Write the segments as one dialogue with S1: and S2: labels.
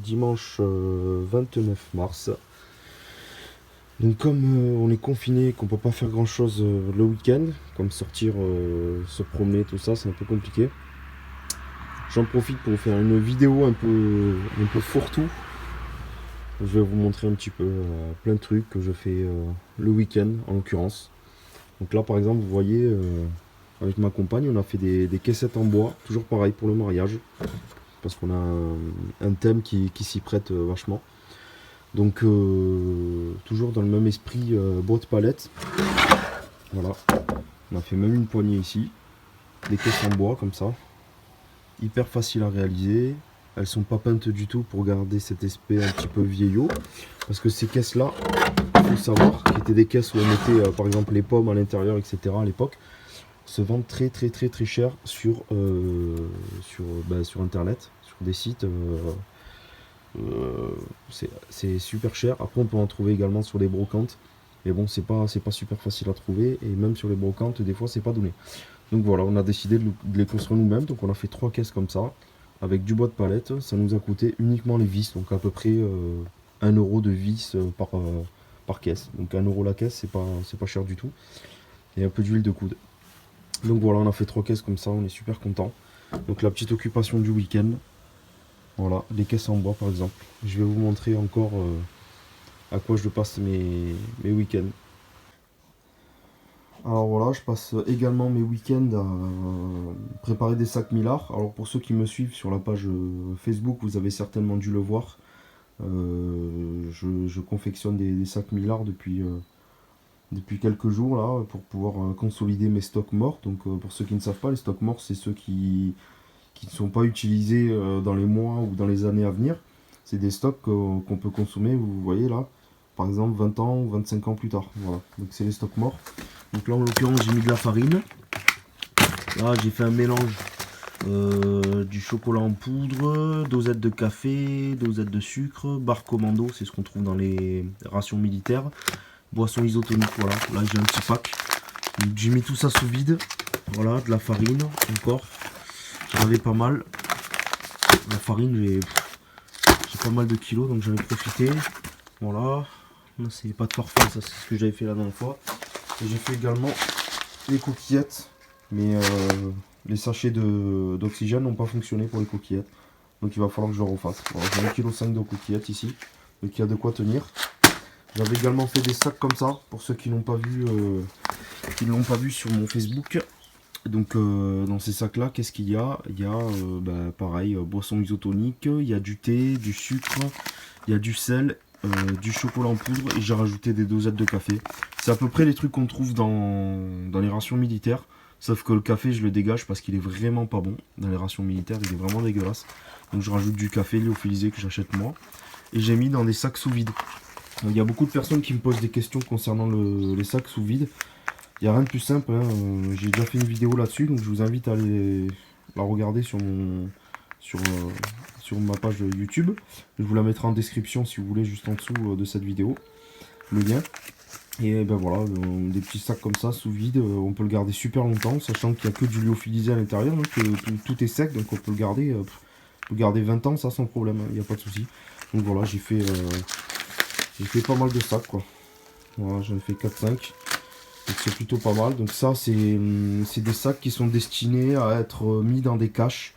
S1: dimanche 29 mars. Donc comme on est confiné, qu'on peut pas faire grand chose le week-end, comme sortir, se promener, tout ça, c'est un peu compliqué. J'en profite pour vous faire une vidéo un peu fourre-tout. Je vais vous montrer un petit peu plein de trucs que je fais le week-end en l'occurrence. Donc là par exemple vous voyez avec ma compagne on a fait des caissettes en bois, toujours pareil pour le mariage, parce qu'on a un thème qui s'y prête vachement. Donc toujours dans le même esprit boîte palette. Voilà. On a fait même une poignée ici. Des caisses en bois comme ça. Hyper facile à réaliser. Elles sont pas peintes du tout pour garder cet aspect un petit peu vieillot. Parce que ces caisses là, il faut savoir, qui étaient des caisses où on mettait par exemple les pommes à l'intérieur, etc. à l'époque, se vendent très cher sur internet, sur des sites. C'est super cher. Après on peut en trouver également sur des brocantes. Mais bon, c'est pas super facile à trouver. Et même sur les brocantes, des fois c'est pas donné. Donc voilà, on a décidé de les construire nous-mêmes. Donc on a fait 3 caisses comme ça, avec du bois de palette. Ça nous a coûté uniquement les vis, donc à peu près 1 € de vis par caisse. Donc 1 € la caisse, c'est pas cher du tout. Et un peu d'huile de coude. Donc voilà, on a fait 3 caisses comme ça, on est super content. Donc la petite occupation du week-end. Voilà, les caisses en bois par exemple. Je vais vous montrer encore à quoi je passe mes week-ends. Alors voilà, je passe également mes week-ends à préparer des sacs Millard. Alors pour ceux qui me suivent sur la page Facebook, vous avez certainement dû le voir. Je confectionne des sacs Millard depuis quelques jours là pour pouvoir consolider mes stocks morts. Donc pour ceux qui ne savent pas, les stocks morts, c'est ceux qui ne sont pas utilisés dans les mois ou dans les années à venir. C'est des stocks qu'on peut consommer, vous voyez là, par exemple 20 ans ou 25 ans plus tard. Voilà, donc c'est les stocks morts. Donc là en l'occurrence j'ai mis de la farine. Là j'ai fait un mélange du chocolat en poudre, dosette de café, dosette de sucre, barre commando, c'est ce qu'on trouve dans les rations militaires, boisson isotonique, voilà, là j'ai un petit pack. Donc j'ai mis tout ça sous vide, voilà, de la farine encore, j'en avais pas mal. La farine j'ai pas mal de kilos donc j'en ai profité, voilà. Là c'est pas de parfum, ça c'est ce que j'avais fait la dernière fois. Et j'ai fait également les coquillettes, mais les sachets d'oxygène n'ont pas fonctionné pour les coquillettes. Donc il va falloir que je le refasse. Voilà, j'ai 1,5 kg de coquillettes ici, donc il y a de quoi tenir. J'avais également fait des sacs comme ça, pour ceux qui n'ont pas vu, sur mon Facebook. Donc dans ces sacs là, qu'est-ce qu'il y a? Il y a pareil, boisson isotonique, il y a du thé, du sucre, il y a du sel, du chocolat en poudre et j'ai rajouté des dosettes de café. C'est à peu près les trucs qu'on trouve dans les rations militaires. Sauf que le café je le dégage parce qu'il est vraiment pas bon. Dans les rations militaires il est vraiment dégueulasse. Donc je rajoute du café lyophilisé que j'achète moi. Et j'ai mis dans des sacs sous vide. Il y a beaucoup de personnes qui me posent des questions concernant les sacs sous vide. Il n'y a rien de plus simple, hein. J'ai déjà fait une vidéo là-dessus, donc je vous invite à aller la regarder sur, sur ma page YouTube. Je vous la mettrai en description si vous voulez, juste en dessous de cette vidéo, le lien. Et ben voilà, des petits sacs comme ça, sous vide, on peut le garder super longtemps, sachant qu'il n'y a que du lyophilisé à l'intérieur, donc tout est sec, donc on peut le garder 20 ans, ça sans problème, il n'y a pas de souci. Donc voilà, j'ai fait pas mal de sacs, quoi. Voilà, j'en ai fait 4-5. Donc c'est plutôt pas mal. Donc ça c'est des sacs qui sont destinés à être mis dans des caches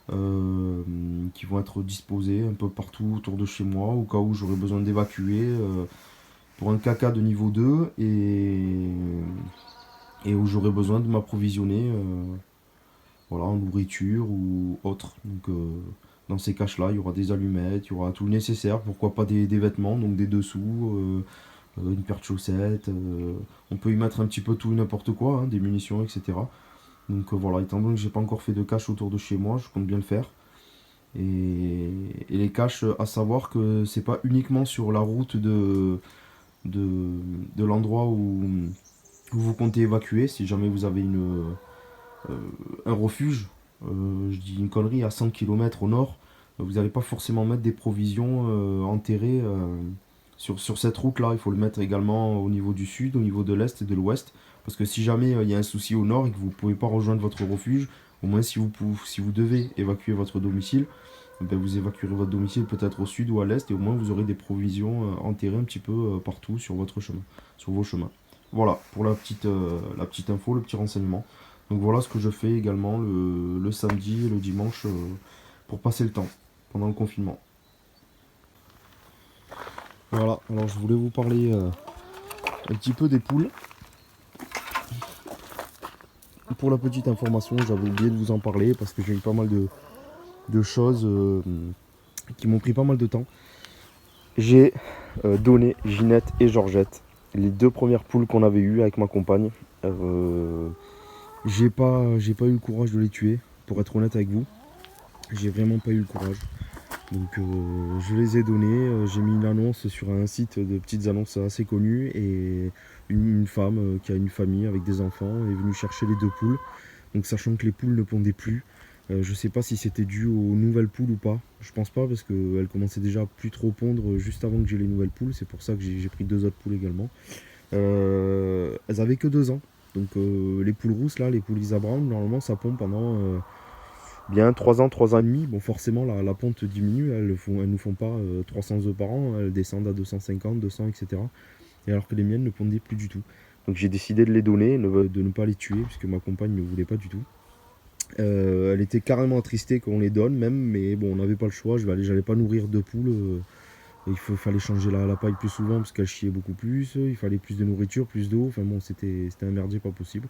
S1: qui vont être disposés un peu partout autour de chez moi au cas où j'aurais besoin d'évacuer pour un caca de niveau 2 et où j'aurais besoin de m'approvisionner voilà, en nourriture ou autre. Donc dans ces caches là il y aura des allumettes, il y aura tout le nécessaire, pourquoi pas des vêtements, donc des dessous, une paire de chaussettes, on peut y mettre un petit peu tout et n'importe quoi, hein, des munitions, etc. Donc voilà, étant donné que j'ai pas encore fait de cache autour de chez moi, je compte bien le faire. Et les caches, à savoir que c'est pas uniquement sur la route de l'endroit où vous comptez évacuer, si jamais vous avez un refuge, je dis une connerie, à 100 km au nord, vous n'allez pas forcément mettre des provisions enterrées sur cette route là. Il faut le mettre également au niveau du sud, au niveau de l'est et de l'ouest, parce que si jamais il y a un souci au nord et que vous ne pouvez pas rejoindre votre refuge, au moins si vous devez évacuer votre domicile, ben, vous évacuerez votre domicile peut-être au sud ou à l'est et au moins vous aurez des provisions enterrées un petit peu partout sur votre chemin, sur vos chemins. Voilà pour la petite info, le petit renseignement. Donc voilà ce que je fais également le samedi et le dimanche pour passer le temps pendant le confinement. Voilà, alors je voulais vous parler un petit peu des poules. Pour la petite information, j'avais oublié de vous en parler parce que j'ai eu pas mal de choses qui m'ont pris pas mal de temps. J'ai donné Ginette et Georgette, les 2 premières poules qu'on avait eues avec ma compagne. J'ai pas eu le courage de les tuer, pour être honnête avec vous. J'ai vraiment pas eu le courage. Donc je les ai donnés, j'ai mis une annonce sur un site de petites annonces assez connu et une femme qui a une famille avec des enfants est venue chercher les 2 poules. Donc sachant que les poules ne pondaient plus, je sais pas si c'était dû aux nouvelles poules ou pas. Je pense pas parce qu'elles commençaient déjà à plus trop pondre juste avant que j'ai les nouvelles poules. C'est pour ça que j'ai pris 2 autres poules également. Elles avaient que 2 ans. Donc les poules rousses là, les poules Lisa Brown, normalement ça pond pendant bien 3 ans, 3 ans et demi. Bon forcément la ponte diminue, elles nous font pas 300 œufs par an, elles descendent à 250, 200, etc. Et alors que les miennes ne pondaient plus du tout. Donc j'ai décidé de les donner, de ne pas les tuer, puisque ma compagne ne voulait pas du tout. Elle était carrément attristée qu'on les donne même, mais bon on n'avait pas le choix, j'allais pas nourrir 2 poules. Il fallait changer la paille plus souvent parce qu'elle chiait beaucoup plus, il fallait plus de nourriture, plus d'eau, enfin bon c'était un merdier pas possible.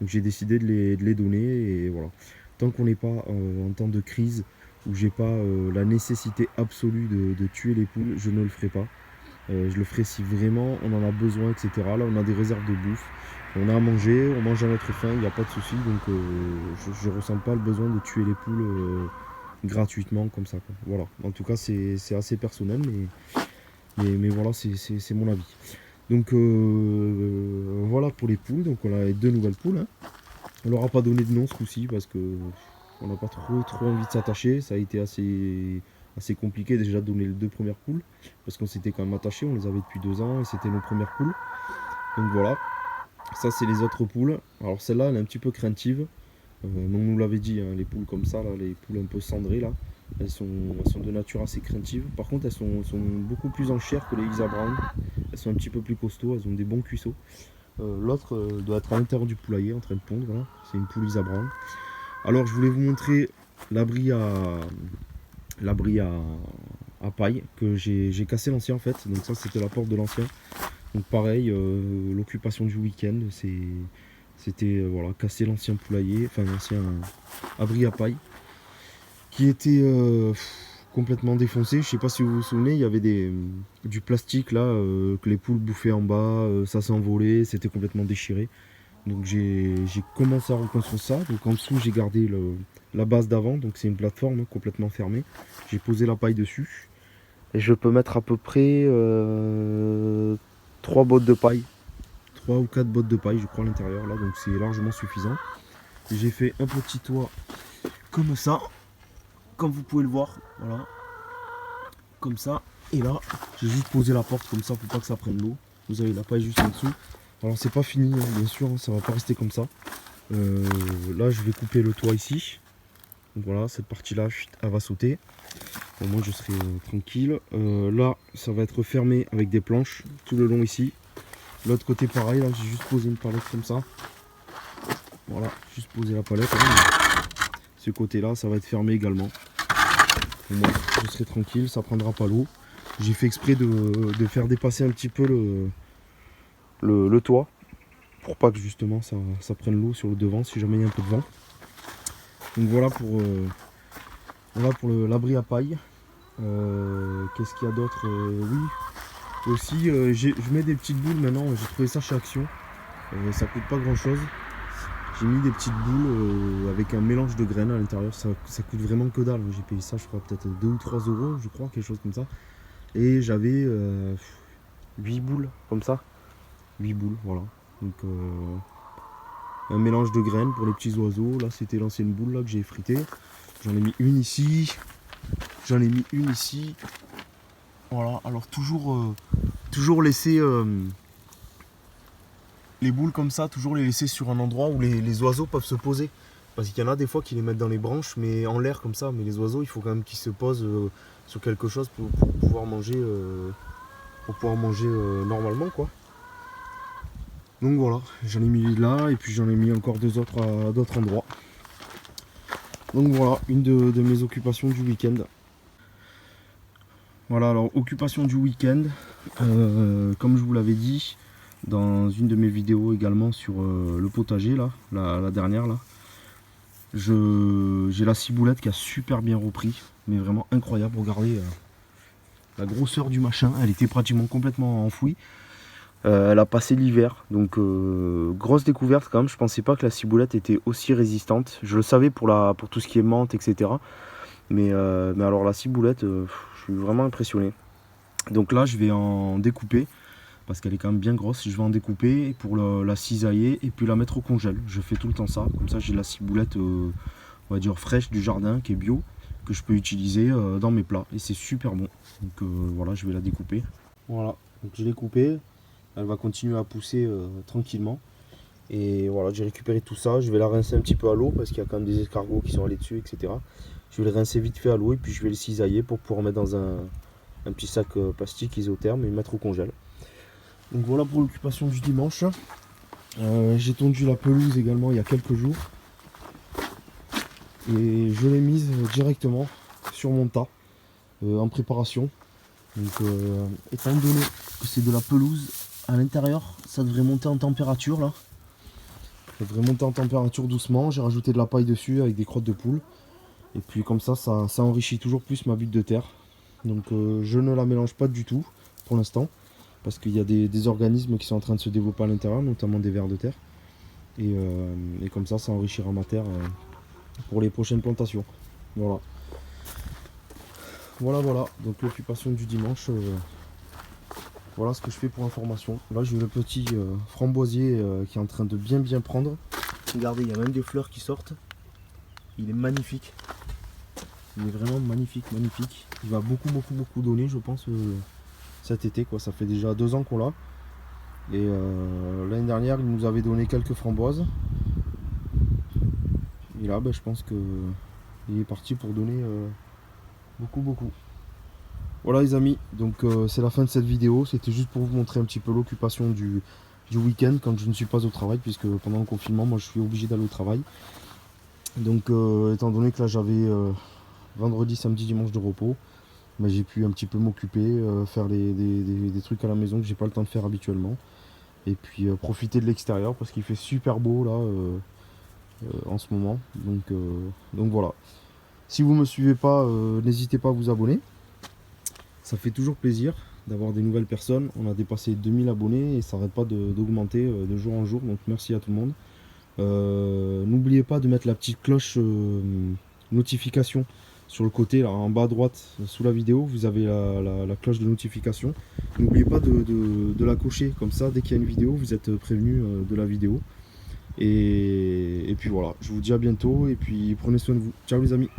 S1: Donc j'ai décidé de les donner et voilà. Tant qu'on n'est pas en temps de crise où j'ai pas la nécessité absolue de tuer les poules, je ne le ferai pas. Je le ferai si vraiment on en a besoin, etc. Là on a des réserves de bouffe, on a à manger, on mange à notre faim, il n'y a pas de souci, donc je ne ressens pas le besoin de tuer les poules gratuitement comme ça, quoi. Voilà, en tout cas c'est assez personnel, mais voilà, c'est mon avis. Donc voilà pour les poules, donc on a les 2 nouvelles poules, hein. On leur a pas donné de nom ce coup-ci parce que on n'a pas trop envie de s'attacher. Ça a été assez compliqué déjà de donner les 2 premières poules parce qu'on s'était quand même attaché, on les avait depuis 2 ans et c'était nos premières poules. Donc voilà, ça c'est les autres poules. Alors celle-là elle est un petit peu craintive. On nous l'avait dit, hein, les poules comme ça, là, les poules un peu cendrées là, elles sont de nature assez craintives. Par contre elles sont beaucoup plus en chair que les Lisa Brown. Elles sont un petit peu plus costauds, elles ont des bons cuisseaux. L'autre doit être à l'intérieur du poulailler en train de pondre, voilà. C'est une poule Lisa Brown. Alors je voulais vous montrer l'abri à paille que j'ai cassé l'ancien en fait. Donc ça c'était la porte de l'ancien. Donc pareil, l'occupation du week-end, c'était voilà, casser l'ancien poulailler, enfin l'ancien abri à paille qui était complètement défoncé. Je sais pas si vous vous souvenez, il y avait du plastique là que les poules bouffaient en bas, ça s'envolait, c'était complètement déchiré. Donc j'ai commencé à reconstruire ça. Donc en dessous j'ai gardé la base d'avant, donc c'est une plateforme complètement fermée. J'ai posé la paille dessus. Et je peux mettre à peu près 3 bottes de paille. 3 ou 4 bottes de paille je crois à l'intérieur là, donc c'est largement suffisant. J'ai fait un petit toit comme ça, comme vous pouvez le voir, voilà. Comme ça. Et là, j'ai juste posé la porte comme ça pour pas que ça prenne l'eau. Vous avez la paille juste en dessous. Alors c'est pas fini, hein, bien sûr, hein, ça va pas rester comme ça. Là je vais couper le toit ici. Donc voilà, cette partie là, elle va sauter. Au moins je serai tranquille. Là ça va être fermé avec des planches tout le long ici. L'autre côté pareil, là j'ai juste posé une palette comme ça. Voilà, juste poser la palette. Ce côté là, ça va être fermé également. Au moins je serai tranquille, ça prendra pas l'eau. J'ai fait exprès de faire dépasser un petit peu le toit pour pas que justement ça prenne l'eau sur le devant si jamais il y a un peu de vent. Donc voilà pour l'abri à paille. Qu'est-ce qu'il y a d'autre? Oui, aussi je mets des petites boules maintenant, j'ai trouvé ça chez Action. Ça coûte pas grand chose. J'ai mis des petites boules avec un mélange de graines à l'intérieur, ça coûte vraiment que dalle. J'ai payé ça je crois peut-être 2 ou 3 euros, je crois, quelque chose comme ça. Et j'avais 8 boules comme ça. 8 boules, voilà. Donc un mélange de graines pour les petits oiseaux. Là c'était l'ancienne boule là que j'ai effritée. J'en ai mis une ici. J'en ai mis une ici. Voilà, alors toujours laisser les boules comme ça, toujours les laisser sur un endroit où les oiseaux peuvent se poser. Parce qu'il y en a des fois qui les mettent dans les branches, mais en l'air comme ça. Mais les oiseaux, il faut quand même qu'ils se posent sur quelque chose pour pouvoir manger, normalement, quoi. Donc voilà, j'en ai mis là et puis j'en ai mis encore deux autres à d'autres endroits. Donc voilà, une de mes occupations du week-end. Voilà, alors occupation du week-end, comme je vous l'avais dit dans une de mes vidéos également sur le potager, là, la dernière là, j'ai la ciboulette qui a super bien repris, mais vraiment incroyable. Regardez la grosseur du machin, elle était pratiquement complètement enfouie. Elle a passé l'hiver, donc grosse découverte quand même. Je pensais pas que la ciboulette était aussi résistante. Je le savais pour tout ce qui est menthe, etc. Mais alors la ciboulette, je suis vraiment impressionné. Donc là, je vais en découper parce qu'elle est quand même bien grosse. Je vais en découper pour la cisailler et puis la mettre au congèle. Je fais tout le temps ça. Comme ça, j'ai la ciboulette, on va dire fraîche du jardin, qui est bio, que je peux utiliser dans mes plats. Et c'est super bon. Donc voilà, je vais la découper. Voilà, donc je l'ai coupée. Elle va continuer à pousser tranquillement. Et voilà, j'ai récupéré tout ça. Je vais la rincer un petit peu à l'eau parce qu'il y a quand même des escargots qui sont allés dessus, etc. Je vais le rincer vite fait à l'eau et puis je vais le cisailler pour pouvoir mettre dans un petit sac plastique isotherme et mettre au congèle. Donc voilà pour l'occupation du dimanche. J'ai tondu la pelouse également il y a quelques jours. Et je l'ai mise directement sur mon tas en préparation. Donc étant donné que c'est de la pelouse, à l'intérieur ça devrait monter en température là. Ça devrait monter en température doucement. J'ai rajouté de la paille dessus avec des crottes de poule. Et puis comme ça enrichit toujours plus ma butte de terre. Donc je ne la mélange pas du tout pour l'instant. Parce qu'il y a des organismes qui sont en train de se développer à l'intérieur, notamment des vers de terre. Et comme ça enrichira ma terre pour les prochaines plantations. Voilà. Voilà. Donc l'occupation du dimanche. Voilà ce que je fais pour information. Là j'ai le petit framboisier qui est en train de bien prendre. Regardez, il y a même des fleurs qui sortent. Il est magnifique. Il est vraiment magnifique. Il va beaucoup donner, je pense, cet été, quoi. Ça fait déjà 2 ans qu'on l'a. Et l'année dernière, il nous avait donné quelques framboises. Et là, je pense qu'il est parti pour donner beaucoup. Voilà les amis, donc c'est la fin de cette vidéo. C'était juste pour vous montrer un petit peu l'occupation du week-end quand je ne suis pas au travail, puisque pendant le confinement, moi je suis obligé d'aller au travail. Donc étant donné que là j'avais vendredi, samedi, dimanche de repos, j'ai pu un petit peu m'occuper, faire des trucs à la maison que j'ai pas le temps de faire habituellement. Et puis profiter de l'extérieur parce qu'il fait super beau là en ce moment. Donc voilà. Si vous ne me suivez pas, n'hésitez pas à vous abonner. Ça fait toujours plaisir d'avoir des nouvelles personnes. On a dépassé 2000 abonnés et ça n'arrête pas d'augmenter de jour en jour. Donc merci à tout le monde. N'oubliez pas de mettre la petite cloche notification sur le côté, là, en bas à droite, sous la vidéo. Vous avez la cloche de notification. N'oubliez pas de la cocher. Comme ça, dès qu'il y a une vidéo, vous êtes prévenu de la vidéo. Et puis voilà, je vous dis à bientôt et puis prenez soin de vous. Ciao les amis.